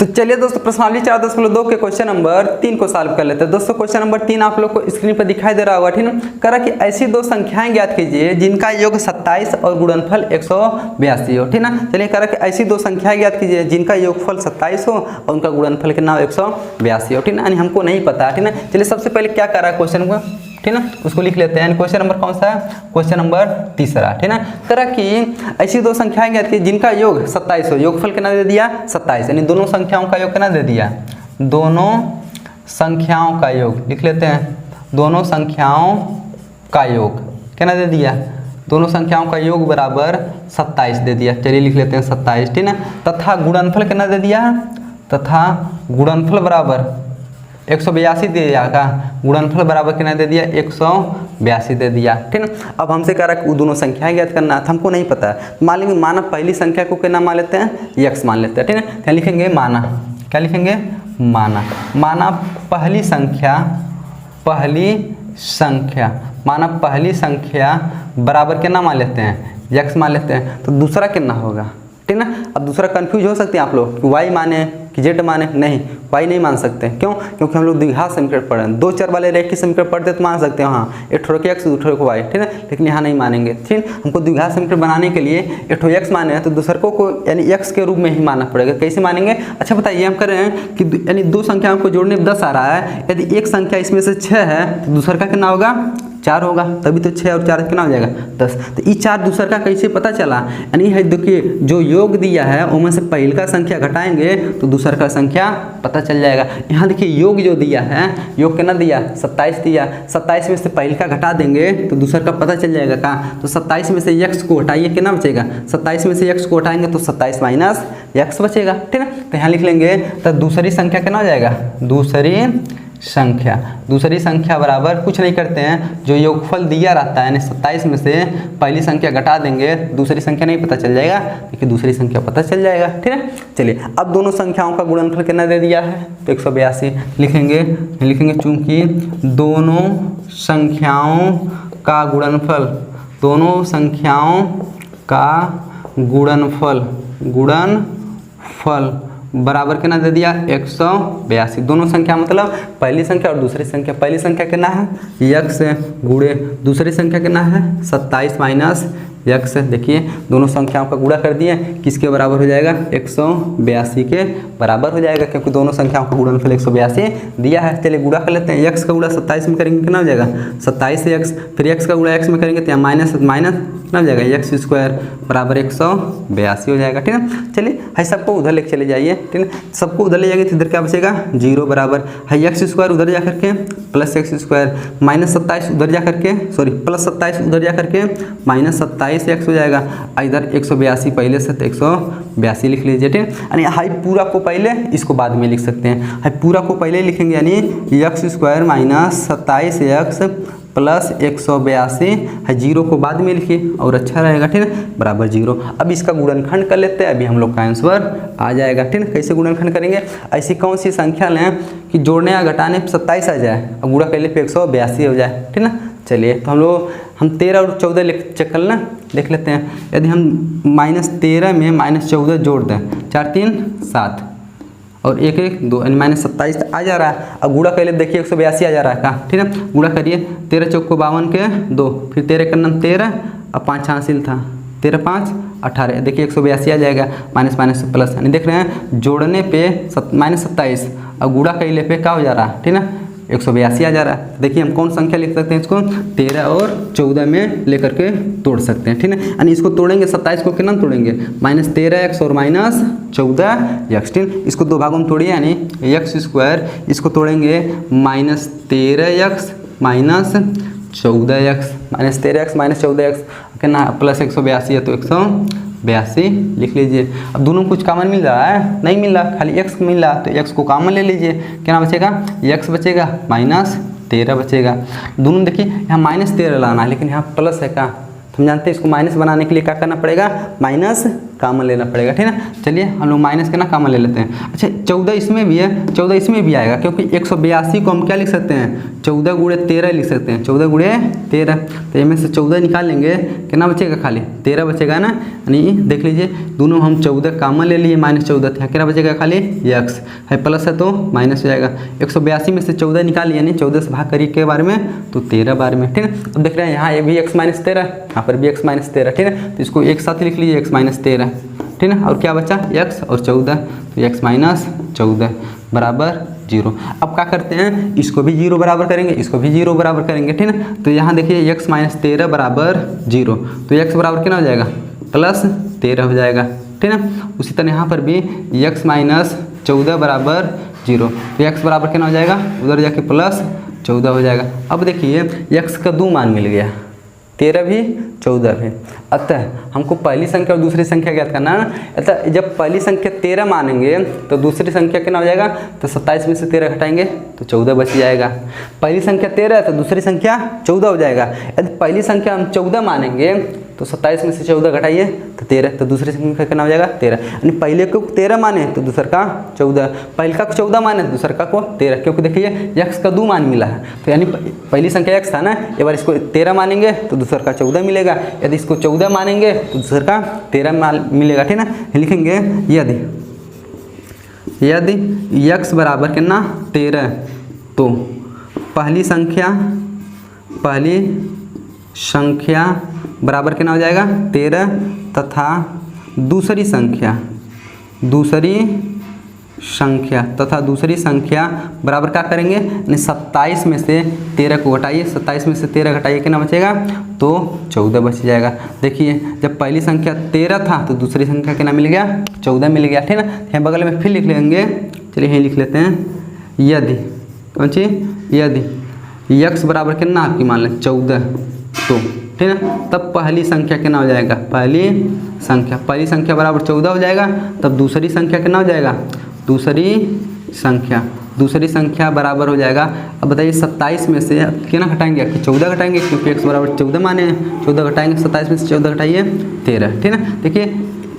तो चलिए दोस्तों प्रश्नावली 4.2 के क्वेश्चन नंबर 3 को सॉल्व कर लेते हैं। दोस्तों क्वेश्चन नंबर 3 आप लोग को स्क्रीन पर दिखाई दे रहा होगा, ठीक है। करा कि ऐसी दो संख्याएं ज्ञात कीजिए जिनका योग 27 और गुणनफल 182 हो, ठीक ना। चलिए करा कि ऐसी दो संख्याएं ज्ञात कीजिए जिनका योगफल 27 हो और उनका गुणनफल कितना हो 182 हो, ठीक ना। यानी हमको नहीं पता, ठीक ना। चलिए सबसे पहले क्या करा है क्वेश्चन को, ठीक ना, उसको लिख लेते हैं। क्वेश्चन नंबर कौन सा है? क्वेश्चन नंबर तीसरा, ठीक ना। करा कि ऐसी दो संख्याएं ज्ञात की जिनका योग 27 हो, योगफल कितना दे दिया 27, यानी दोनों संख्याओं का योग कितना दे दिया, दोनों संख्याओं का योग लिख लेते हैं। दोनों संख्याओं का योग कितना दे दिया, दोनों संख्याओं का योग बराबर 27 दे दिया। चलिए लिख लेते हैं 27, ठीक ना। तथा गुणनफल कितना दे दिया, तथा गुणनफल बराबर 182 दे दिया का, गुणनफल बराबर कितना दे दिया 182 दे दिया, ठीक ना। अब हमसे कह रहा है कि दोनों संख्याएं ज्ञात करना है, हमको नहीं पता है। मान लेंगे माना पहली संख्या को क्या मान लेते हैं, x मान लेते हैं, ठीक है। क्या लिखेंगे, माना, क्या लिखेंगे, माना। माना पहली संख्या, माना पहली संख्या बराबर कितना मान लेते हैं, x मान लेते हैं। तो दूसरा कितना होगा, ठीक ना। अब दूसरा कंफ्यूज हो सकते हैं आप लोग कि y माने कि z माने, नहीं y नहीं मान सकते। क्यों? क्योंकि हम लोग द्विघात समीकरण पढ़ रहे हैं। दो चर वाले रेखीय समीकरण पढ़ते तो मान सकते हैं, हाँ एक ठो x दूसरे को y, ठीक है। लेकिन यहाँ नहीं मानेंगे, ठीक। हमको द्विघात समीकरण बनाने के लिए एक ठो x माने हैं तो दूसरे को यानी x के रूप में ही मानना पड़ेगा। कैसे मानेंगे? अच्छा बताइए, हम कर रहे हैं कि यानी दो संख्याओं को जोड़ने में 10 आ रहा है, यदि एक संख्या इसमें से 6 है तो दूसरा का कितना होगा 4 होगा, तभी तो 6 और 4 कितना हो जाएगा 10। तो ये 4 दूसरा का कैसे पता चला, यानी है देखिए जो योग दिया है उनमें से पहले का संख्या घटाएंगे तो दूसरा का संख्या पता चल जाएगा। यहाँ देखिए योग जो दिया है, योग कितना दिया 27 दिया, 27 में से पहले का घटा देंगे तो दूसरा का पता चल जाएगा कहाँ। तो 27 में से x को हटाइए कितना बचेगा, 27 में से x को हटाएंगे तो 27 माइनस x बचेगा, ठीक है। तो यहाँ लिख लेंगे तो दूसरी संख्या कितना हो जाएगा, दूसरी संख्या बराबर कुछ नहीं करते हैं, जो योगफल दिया रहता है यानी 27 में से पहली संख्या घटा देंगे, दूसरी संख्या नहीं पता चल जाएगा, लेकिन दूसरी संख्या पता चल जाएगा, ठीक है। चलिए अब दोनों संख्याओं का गुणनफल कितना दे दिया है तो 182 लिखेंगे चूंकि दोनों संख्याओं का गुणनफल बराबर कितना दे दिया 182। दोनों संख्या मतलब पहली संख्या और दूसरी संख्या, पहली संख्या कितना है x गुणे दूसरी संख्या कितना है 27 माइनस x। देखिए दोनों संख्याओं का गुणा कर दिए, किसके बराबर हो जाएगा 182 के बराबर हो जाएगा, क्योंकि दोनों संख्याओं का गुणनफल 182 दिया है। चलिए गुणा कर लेते हैं, x का गुणा 27 में करेंगे कितना हो जाएगा 27 x, फिर x का गुणा x में करेंगे तो यहाँ माइनस कितना हो जाएगा x स्क्वायर बराबर 182 हो जाएगा, ठीक है। चलिए है सबको उधर लेके चले जाइए, ठीक है। सबको उधर ले जाएंगे तो इधर क्या बचेगा 0 बराबर है x स्क्वायर उधर जा करके प्लस x स्क्वायर माइनस 27 उधर जा करके प्लस 27 उधर जा करके माइनस 27 x हो जाएगा। इधर 182 पहले से तो 182 लिख लीजिए, ठीक है। यानी हाई पूरा को पहले इसको बाद में लिख सकते हैं, हाई पूरा को पहले लिखेंगे यानी x square minus 27x plus 182 है, 0 को बाद में लिखिए और अच्छा रहेगा, ठीक है, बराबर 0। अब इसका गुणनखंड कर लेते हैं, अभी हम लोग का आंसर आ जाएगा, ठीक है। कैसे गुणनखंड करेंगे, ऐसी कौन सी संख्या लें कि जोड़ने या घटाने पे 27 आ जाए और गुणा करने पे 182 हो जाए, ठीक ना। चलिए तो हम 13 और 14 चेक कर लें, देख लेते हैं। यदि हम -13 में -14 जोड़ दें 4 3 7 और 1 1 2 यानी -27 आ जा रहा है। अब गुणा कर ले देखिए 182 आ जा रहा है कहाँ, ठीक है। गुणा करिए 13 चौक को 52 के 2, फिर 13 का नाम 13 और 5 हासिल था 13 5 18, देखिए 182 आ जाएगा, माइनस माइनस प्लस, यानी देख रहे हैं जोड़ने पे -27 और गुणा करने पे क्या हो जा रहा है, ठीक है 182 आ जा रहा है। देखिए हम कौन संख्या लिख सकते हैं, इसको 13 और 14 में लेकर के तोड़ सकते हैं, ठीक है। यानी इसको तोड़ेंगे 27 को कितना तोड़ेंगे -13x और -14x, ठीक। इसको दो भागों में तोड़िए यानी x स्क्वायर, इसको तोड़ेंगे -13x -14x कितना प्लस 182 है तो 182 लिख लीजिए। अब दोनों कुछ कॉमन मिल रहा है, नहीं मिल रहा, खाली x मिल रहा, तो x को कॉमन ले लीजिए, क्या बचेगा x बचेगा -13 बचेगा। दोनों देखिए यहाँ -13 लाना है, लेकिन यहाँ प्लस है का, हम जानते हैं इसको माइनस बनाने के लिए क्या करना पड़ेगा, माइनस कॉमन लेना पड़ेगा, ठीक है। चलिए हम लोग माइनस के ना कॉमन ले लेते हैं। अच्छा 14 इसमें भी है, 14 इसमें भी आएगा, क्योंकि 182 को हम क्या लिख सकते हैं, 14 गुणे 13 लिख सकते हैं, 14 गुणे 13। तो इनमें से 14 निकाल लेंगे, कितना बचेगा, खाली 13 बचेगा ना। यानी देख लीजिए दोनों हम 14 कॉमन ले लिए, -14 था, क्या बचेगा, खाली x है, प्लस है तो माइनस हो जाएगा। 182 में से 14 निकाल लिया, यानी 14 से भाग करिए के बारे में, तो 13 बार में, ठीक है। अब देख रहे हैं यहाँ ये भी x - 13, यहाँ पर भी x - 13, ठीक है। तो इसको एक साथ लिख लीजिए, x - 13, ठीक है। और क्या बचा, x और 14, तो x - 14 बराबर 0। अब क्या करते हैं, इसको भी 0 बराबर करेंगे, इसको भी 0 बराबर करेंगे, ठीक है। तो यहाँ देखिए x - 13 बराबर 0, तो x बराबर कितना हो जाएगा, +13 हो जाएगा, ठीक है। उसी तरह यहाँ पर भी x - 14 बराबर 0, तो x बराबर कितना हो जाएगा, उधर जाके +14 हो जाएगा। अब देखिए x का 2 मान मिल गया, 13 भी 14 भी। अतः हमको पहली संख्या और दूसरी संख्या ज्ञात करना है। अतः जब पहली संख्या 13 मानेंगे तो दूसरी संख्या कितना हो जाएगा, तो 27 में से 13 घटाएंगे तो 14 बच जाएगा। पहली संख्या 13 है तो दूसरी संख्या 14 हो जाएगा। यदि पहली संख्या हम 14 मानेंगे तो 27 में से 14 घटाइए तो 13, तो दूसरी संख्या कितना हो जाएगा, 13। यानी पहले को 13 माने तो दूसर का 14, पहले का 14 माने तो दूसर का को 13, क्योंकि देखिए x का 2 मान मिला है। तो यानी पहली संख्या x था ना, एक बार इसको 13 मानेंगे तो दूसर का 14 मिलेगा, यदि इसको 14 मानेंगे तो दूसर का 13 मिलेगा, ठीक है। लिखेंगे यदि x बराबर कितना 13, तो पहली संख्या बराबर कितना हो जाएगा 13, तथा दूसरी संख्या बराबर क्या करेंगे, यानी 27 में से 13 को घटाइए, 27 में से 13 घटाइए, कितना बचेगा, तो 14 बच जाएगा। देखिए जब पहली संख्या 13 था तो दूसरी संख्या कितना मिल गया, 14 मिल गया, ठीक है ना। यहाँ बगल में फिर लिख लेंगे, चलिए यहीं लिख लेते हैं, यदि कौन सी, यदि x बराबर कितना आपकी मान लें 14, तो ठीक है, तब पहली संख्या कितना हो जाएगा, पहली संख्या बराबर 14 हो जाएगा, तब दूसरी संख्या कितना हो जाएगा, दूसरी संख्या बराबर हो जाएगा। अब बताइए 27 में से कितना घटाएंगे, 14 घटाएंगे, क्योंकि x बराबर 14 माने, 14 घटाएंगे, 27 में से 14 घटाइए 13, ठीक है। देखिए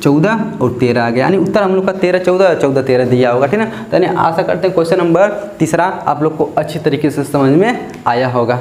14 और 13 आ गया, यानी उत्तर हम लोग का 13 14 और 14 13 दिया होगा, ठीक है। तो यानी आशा करते हैं क्वेश्चन नंबर 3 आप लोग को अच्छी तरीके से समझ में आया होगा।